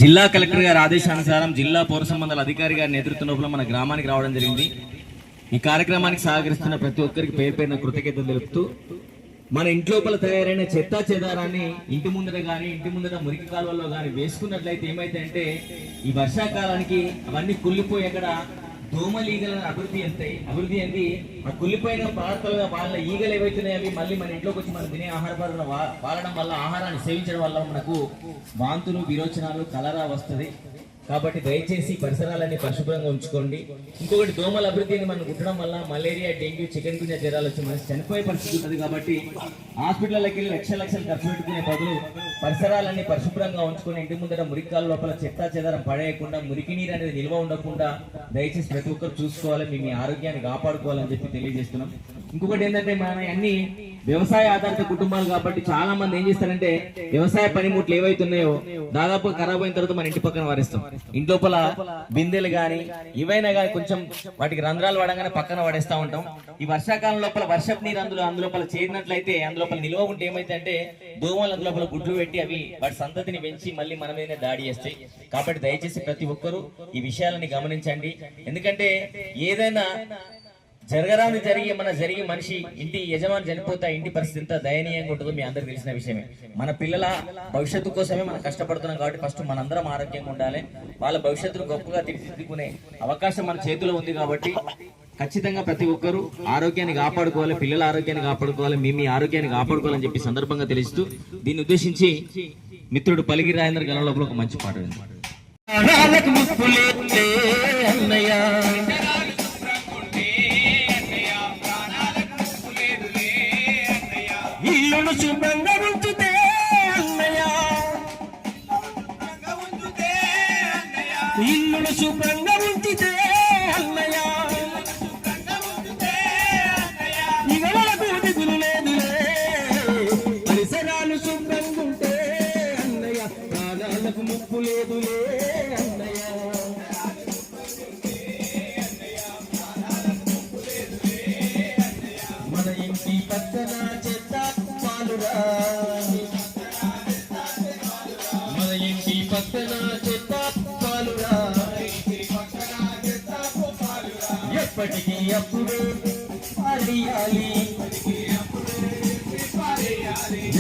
జిల్లా కలెక్టర్ గారి ఆదేశానుసారం జిల్లా పౌర సంబంధాల అధికారి గారి నేతృత్వంలో మన గ్రామానికి రావడం జరిగింది. ఈ కార్యక్రమానికి సహకరిస్తున్న ప్రతి ఒక్కరికి పేరు పేరున కృతజ్ఞతలు తెలుపుతూ మన ఇంట్లోపల తయారైన చెత్తా చెదారాన్ని ఇంటి ముందర కానీ ఇంటి ముందర మురికి కాలువల్లో కానీ వేసుకున్నట్లయితే ఏమైతే అంటే ఈ వర్షాకాలానికి అవన్నీ కుళ్ళిపోయి అక్కడ దోమలీగల అభివృద్ధి అంది ఆ కుళ్ళిపోయిన పదార్థాలుగా వాళ్ళ ఈగలు ఏవైతున్నాయి అవి మళ్ళీ మన ఇంట్లోకి వచ్చి మనం తినే ఆహార పదార్థాలు వాడడం వల్ల ఆహారాన్ని సేవించడం వల్ల మనకు వాంతులు విరోచనాలు కలరా వస్తుంది. కాబట్టి దయచేసి పరిసరాలన్నీ పరిశుభ్రంగా ఉంచుకోండి. ఇంకొకటి దోమల అభివృద్ధిని మనం కుట్టడం వల్ల మలేరియా, డెంగ్యూ, చికెన్ గున్యా జ్వరాలు వచ్చి మనకి చనిపోయే పరిస్థితి ఉంటుంది. కాబట్టి హాస్పిటల్లోకి వెళ్ళి లక్షలు ఖర్చు పెట్టుకునే బదులు పరిసరాలన్నీ పరిశుభ్రంగా ఉంచుకొని ఇంటి ముందర మురికాల లోపల చెత్తా చెదారం పడేయకుండా మురికి నీరు అనేది నిల్వ ఉండకుండా దయచేసి ప్రతి ఒక్కరు చూసుకోవాలి, మీ ఆరోగ్యాన్ని కాపాడుకోవాలని చెప్పి తెలియజేస్తున్నాం. ఇంకొకటి ఏంటంటే మన అన్ని వ్యవసాయ ఆధారిత కుటుంబాలు కాబట్టి చాలా మంది ఏం చేస్తారంటే వ్యవసాయ పనిముట్లు ఏవైతున్నాయో దాదాపు ఖరాబ్ అయిన తర్వాత మన ఇంటి పక్కన వారేస్తాం. ఇంట్లోపల బిందెలు గాని ఇవైనా గానీ కొంచెం వాటికి రంధ్రాలు పడగానే పక్కన పడేస్తా ఉంటాం. ఈ వర్షాకాలం లోపల వర్షపు నీరు అందులోపల చేరినట్లయితే అందులోపల నిల్వ ఉంటే ఏమైతే అంటే దోమలు అందులోపల గుడ్లు పెట్టి అవి వాటి సంతతిని పెంచి మళ్ళీ మన మీదనే దాడి చేస్తాయి. కాబట్టి దయచేసి ప్రతి ఒక్కరూ ఈ విషయాలని గమనించండి. ఎందుకంటే ఏదైనా జరిగి మనిషి ఇంటి యజమాని చనిపోతే ఇంటి పరిస్థితి ఎంత దయనీయంగా ఉంటుందో మీ అందరికి తెలిసిన విషయమే. మన పిల్లల భవిష్యత్తు కోసమే మనం కష్టపడుతున్నాం కాబట్టి ఫస్ట్ మనందరం ఆరోగ్యంగా ఉండాలి. వాళ్ళ భవిష్యత్తును గొప్పగా తీర్చిదిద్దుకునే అవకాశం మన చేతిలో ఉంది. కాబట్టి ఖచ్చితంగా ప్రతి ఒక్కరూ ఆరోగ్యాన్ని కాపాడుకోవాలి, పిల్లల ఆరోగ్యాన్ని కాపాడుకోవాలి, మీ ఆరోగ్యాన్ని కాపాడుకోవాలని చెప్పి సందర్భంగా తెలుస్తూ దీన్ని ఉద్దేశించి మిత్రుడు పలిగి రాజేంద్ర గల లోపల ఒక మంచి పాట ఇల్లును శుభ్రంగా ఉంచుతే అన్నయ్య, ఇల్లును శుభ్రంగా ఉంచితే అన్నయ్య, ఇగలకు దిగులు లేదులే, పరిసరాలు శుభ్రంగా ఉంటే అన్నయ్య, ప్రాణాలకు ముప్పు లేదులే అన్నయ్య. మన ఇంటి పక్కన మన ఇంటి పక్కన చెత్త పాలురా, ఎప్పటికీ అప్పుడే పారేయాలి,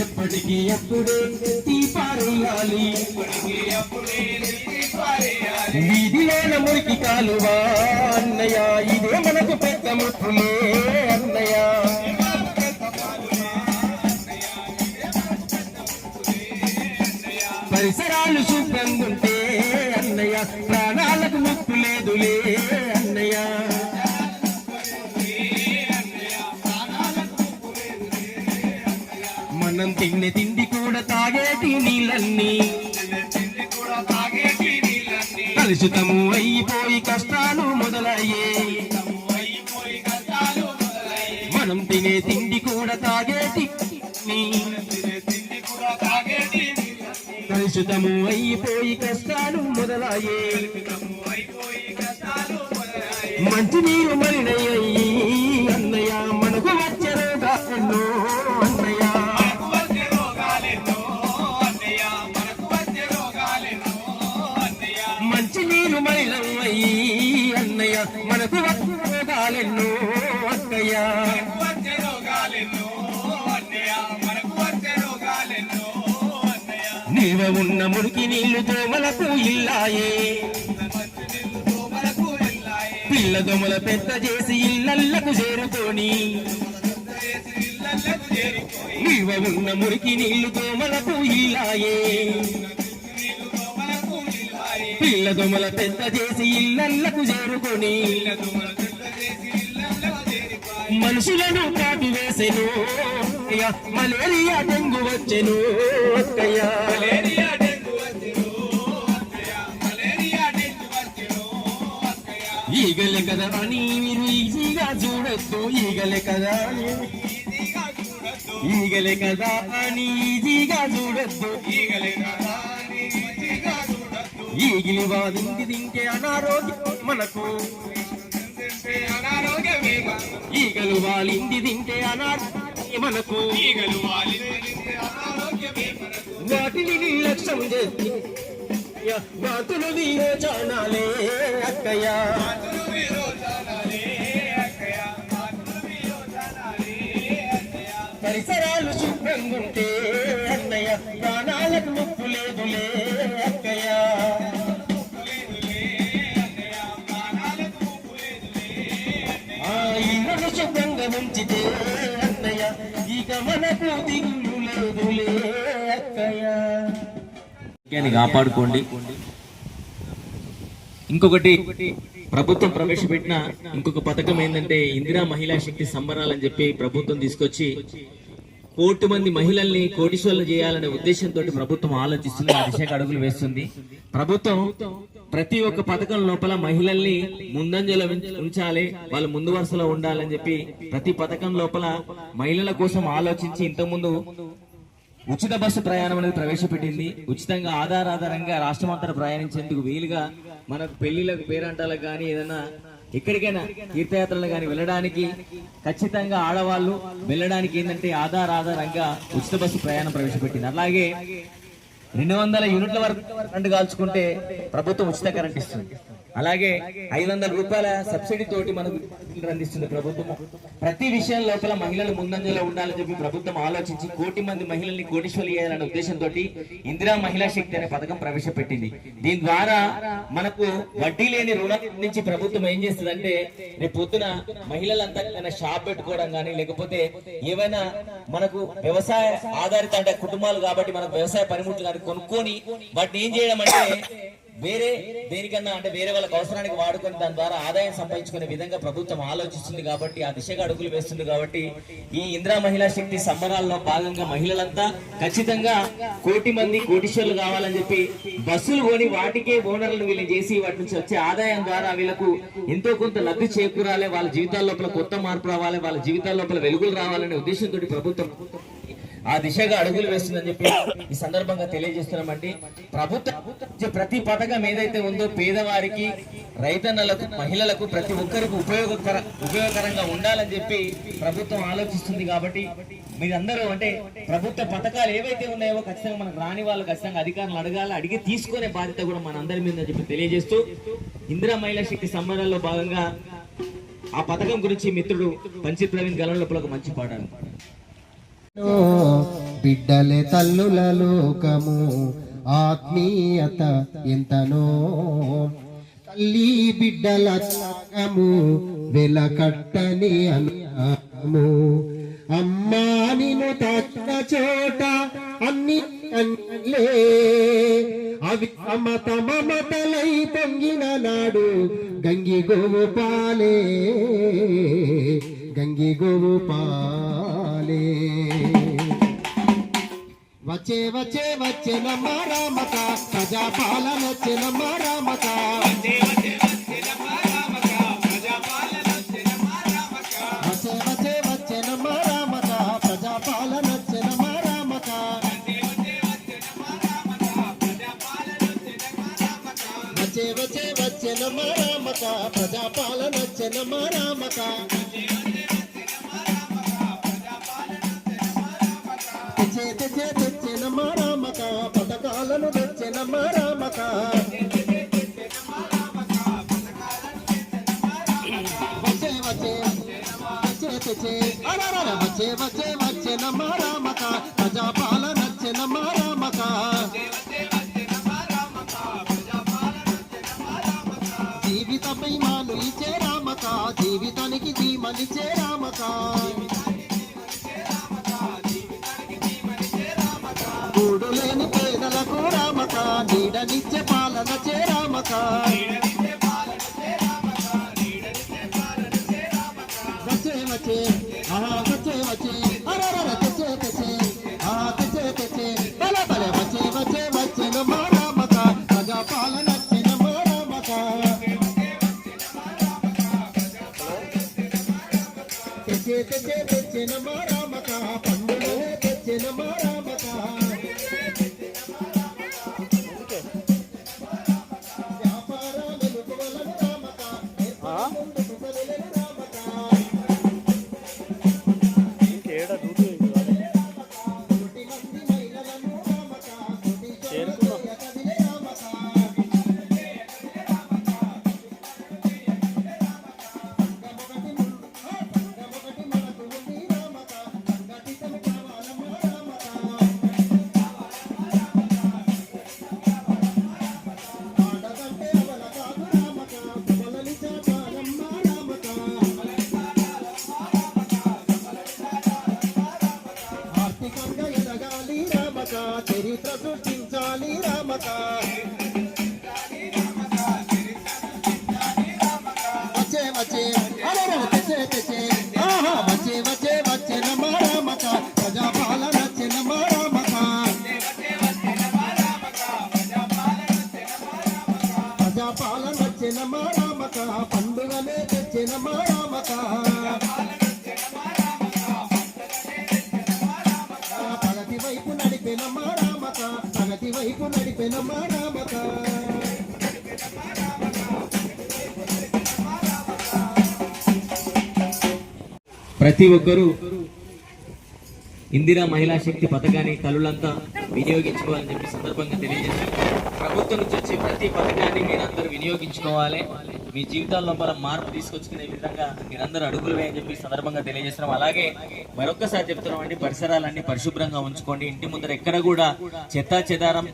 ఎప్పటికీ అప్పుడే పారేయాలి. వీధిలోన మురికి కాలువా అన్నయ్య, ఇదే మనకు పెద్ద ముప్పులే అన్నయ్య. పరిసరాలు శుభ్రంగా ఉంటే అన్నయ్య, ప్రాణాలకు ముప్పు లేదులే అన్నయ్య. మనం తినే తిండి కూడా తాగేటి నీళ్ళన్నీ కలుషితము అయిపోయి కష్టాలు మొదలయ్యే. మనం తినే తిండి కూడా తాగేటి కలుషితము అయిపోయి కష్టాలు మొదలయ్యే. మంచి నీరు మలినయ్యి అన్నయ్య, మనకు వచ్చే రోగాలెన్నో అన్నయ్య, మంచి నీరు మలినయ్యి అన్నయ్య, మనకు వచ్చే రోగాలెన్నో అక్కయ్య. నిల్వ ఉన్న మురికి నీళ్లు దోమలకు ఇల్లాయే, పిల్ల దోమల పెద్ద చేసి ఇళ్ళకు చేరుకొని. నిల్వ ఉన్న మురికి నీళ్లు దోమలకు ఇల్లాయే, పిల్ల దోమల పెద్ద చేసి ఇళ్ళకు చేరుకొని. మనుషులను కాటు వేసెను మలేరియా, డెంగు వచ్చెను అక్కయ్య. ఈగలే కదా అని మీరు ఈజీగా చూడొద్దు, ఈగలే కదా అని ఈజీగా చూడొద్దు. ఈగిలి వాదింటి తింటే అనారోగ్యం మనకు, ఈగలు వాలింది తింటే అనారోగ్యం మనకు. వాటిని నిర్లక్ష్యం చేసి మాతులు విరోచనాలే అక్కయ్య పరిసరాలు శుభ్రంగుంటే అన్నయ్య ప్రాణాలకు ముప్పు లేదులే అక్కయ్య ఆ ఇల్లు శుభ్రంగా ఉంచితే అన్నయ్య ఇక మనకు దిగులు లేదులే అక్కయ్య. కాపాడుకోండి. ఇంకొకటి ప్రభుత్వం ప్రవేశపెట్టిన ఇంకొక పథకం ఏంటంటే ఇందిరా మహిళా శక్తి సంబరాలు అని చెప్పి ప్రభుత్వం తీసుకొచ్చి 1 కోటి మంది మహిళల్ని కోటీశ్వరులు చేయాలనే ఉద్దేశంతో ప్రభుత్వం ఆలోచిస్తుంది, ఆ దిశగా అడుగులు వేస్తుంది. ప్రభుత్వం ప్రతి ఒక్క పథకం లోపల మహిళల్ని ముందంజలో ఉంచాలి, వాళ్ళు ముందు వరుసలో ఉండాలని చెప్పి ప్రతి పథకం లోపల మహిళల కోసం ఆలోచించి ఇంతకుముందు ఉచిత బస్సు ప్రయాణం అనేది ప్రవేశపెట్టింది. ఉచితంగా ఆధారంగా రాష్ట్రమంతటా ప్రయాణించేందుకు వీలుగా మనకు పెళ్లిళ్ళకు పేరంటాలకు కానీ ఏదైనా ఎక్కడికైనా తీర్థయాత్రలు కానీ వెళ్ళడానికి ఖచ్చితంగా ఆడవాళ్ళు వెళ్ళడానికి ఏంటంటే ఆధారంగా ఉచిత బస్సు ప్రయాణం ప్రవేశపెట్టింది. అలాగే 200 యూనిట్ల వరకు కరెంటు కాల్చుకుంటే ప్రభుత్వం ఉచిత కరెంట్ ఇస్తుంది. అలాగే 500 రూపాయల సబ్సిడీ తోటి మనకు అందిస్తుంది ప్రభుత్వం. ప్రతి విషయం లోపల మహిళలు ముందంజలో ఉండాలని చెప్పి ప్రభుత్వం ఆలోచించి 1 కోటి మంది మహిళల్ని కోటీశ్వరులు చేయాలనే ఉద్దేశంతో ఇందిరా మహిళా శక్తి అనే పథకం ప్రవేశపెట్టింది. దీని ద్వారా మనకు వడ్డీ లేని రుణం నుంచి ప్రభుత్వం ఏం చేస్తుందంటే రేపు పొద్దున మహిళలంతా ఏదైనా షాప్ పెట్టుకోవడం కానీ లేకపోతే ఏవైనా మనకు వ్యవసాయ ఆధారిత అంటే కుటుంబాలు కాబట్టి మనకు వ్యవసాయ పనిముట్లు కానీ కొనుక్కొని వాటిని ఏం చేయడం అంటే వేరే దేనికన్నా అంటే వేరే వాళ్ళకి అవసరానికి వాడుకొని దాని ద్వారా ఆదాయం సంపాదించుకునే విధంగా ప్రభుత్వం ఆలోచిస్తుంది కాబట్టి ఆ దిశగా అడుగులు వేస్తుంది. కాబట్టి ఈ ఇందిరా మహిళా శక్తి సంబరాల్లో భాగంగా మహిళలంతా ఖచ్చితంగా 1 కోటి మంది కోటీశ్వరులు కావాలని చెప్పి బస్సులు కొని వాటికే ఓనర్లు వీళ్ళు చేసి వాటి నుంచి వచ్చే ఆదాయం ద్వారా వీళ్ళకు ఎంతో కొంత లబ్ధి చేకూరాలి, వాళ్ళ జీవితాల లోపల కొత్త మార్పు రావాలి, వాళ్ళ జీవితాల లోపల వెలుగులు రావాలనే ఉద్దేశంతో ప్రభుత్వం ఆ దిశగా అడుగులు వేస్తుందని చెప్పి ఈ సందర్భంగా తెలియజేస్తున్నామండి. ప్రభుత్వం ప్రతి పథకం ఏదైతే ఉందో పేదవారికి, రైతన్నలకు, మహిళలకు ప్రతి ఒక్కరికి ఉపయోగకరంగా ఉండాలని చెప్పి ప్రభుత్వం ఆలోచిస్తుంది. కాబట్టి మీరందరూ అంటే ప్రభుత్వ పథకాలు ఏవైతే ఉన్నాయో ఖచ్చితంగా మనకు రాని వాళ్ళు ఖచ్చితంగా అధికారులు అడగాలి, అడిగి తీసుకునే బాధ్యత కూడా మన అందరి మీద చెప్పి తెలియజేస్తూ ఇందిరా మహిళా శక్తి సంబరాల్లో భాగంగా ఆ పథకం గురించి మిత్రుడు పంచి ప్రవీణ్ గలం లోపల ఒక మంచి పాడారు. బిడ్డలే తల్లుల లోకము ఆత్మీయత ఎంతనో, తల్లి బిడ్డల త్యాగము వెలకట్టని అనుము, అమ్మా నిన్ను తాకిన చోట అన్ని కన్నులే అవి మమతలై పొంగిన నాడు గంగి గోవు పాలే, గంగి గోవు పాలే. వచ్చే వచ్చే వచ్చే నమ్మ రామక ప్రజాపాలన వచ్చే నమ్మ రామక, వచ్చే వచ్చే వచ్చే నమ్మ రామక ప్రజాపాలన వచ్చే నమ్మ రామక. తెచ్చే నమ్మ రామక పథకాలను తెచ్చే నమ్మ రామక, వచ్చే వచ్చే వచ్చే నమ్మ రామక ప్రజాపాలన వచ్చే నమ్మ రామక, జీవితపై మాను ఇచ్చే రామక, జీవితానికి జీవనిచ్చే రామక, కూడు లేని పేదలకు రామక నీడనిచ్చే పాలన చే రామక, వచ్చే వచ్చే వచ్చే వచ్చే తెచ్చే బల బల వచ్చే వచ్చే వచ్చే నమ్మ రామక ప్రజాపాలన వచ్చే నమ్మ రామక, తెచ్చే నమ్మ రామక పండుగ తెచ్చే నమ్మ రామక, పాలన చెనమ్మ రామక పండుగనే తెచ్చెనమ్మ రామక ప్రగతి వైపు నడిపెనమ్మ రామక ప్రగతి వైపు నడిపెనమ్మ రామక ప్రతి ఒక్కరూ ఇందిరా మహిళా శక్తి పథకాన్ని తల్లులంతా వినియోగించుకోవాలని చెప్పి సందర్భంగా తెలియజేస్తారు. ప్రభుత్వం నుంచి వచ్చే ప్రతి పథకాన్ని మీరందరూ వినియోగించుకోవాలి. మీ జీవితాల్లో మన మార్పు తీసుకొచ్చుకునే విధంగా మీరందరూ అడుగులు వేయని చెప్పి సందర్భంగా తెలియజేస్తున్నాం. అలాగే మరొక్కసారి చెప్తున్నామండి, పరిసరాలన్నీ పరిశుభ్రంగా ఉంచుకోండి. ఇంటి ముందర ఎక్కడ కూడా చెత్త చెదారం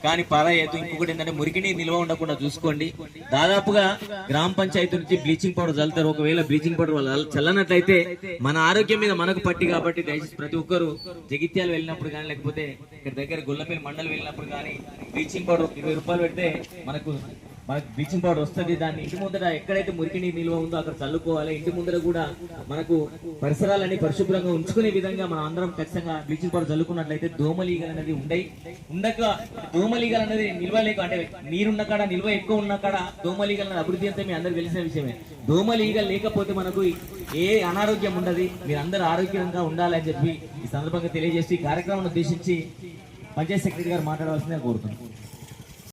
కానీ పారాయతు, ఇంకొకటి ఏంటంటే మురికిని నిల్వ ఉండకుండా చూసుకోండి. దాదాపుగా గ్రామ పంచాయతీ నుంచి బ్లీచింగ్ పౌడర్ చల్లుతారు. ఒకవేళ బ్లీచింగ్ పౌడర్ చల్లనట్లయితే మన ఆరోగ్యం మీద మనకు పట్టి. కాబట్టి దయచేసి ప్రతి ఒక్కరు జగిత్యాలు వెళ్ళినప్పుడు కానీ లేకపోతే ఇక్కడ దగ్గర గొల్లపల్లి మండలి వెళ్ళినప్పుడు కానీ బ్లీచింగ్ పౌడర్ 20 రూపాయలు పెడితే మనకు బ్లీచింగ్ పౌడర్ వస్తుంది. దాన్ని ఇంటి ముందర ఎక్కడైతే మురికి నీరు నిల్వ ఉందో అక్కడ చల్లుకోవాలి. ఇంటి ముందర కూడా మనకు పరిసరాలన్నీ పరిశుభ్రంగా ఉంచుకునే విధంగా మనం అందరం ఖచ్చితంగా బ్లీచింగ్ పౌడర్ చల్లుకున్నట్లయితే దోమలీగలు అనేది ఉండక దోమలీగలు అనేది నిల్వ లేక అంటే నీరున్న కాడ నిల్వ ఎక్కువ ఉన్న కాడ దోమలీగల అభివృద్ధి అంతా మీ అందరికి తెలిసిన విషయమే. దోమలీగలు లేకపోతే మనకు ఏ అనారోగ్యం ఉండదు. మీరు అందరూ ఆరోగ్యంగా ఉండాలని చెప్పి ఈ సందర్భంగా తెలియజేసి ఈ కార్యక్రమాన్ని ఉద్దేశించి పంచాయత్ సెక్రటరీ గారు మాట్లాడవలసిందిగా కోరుతున్నాను.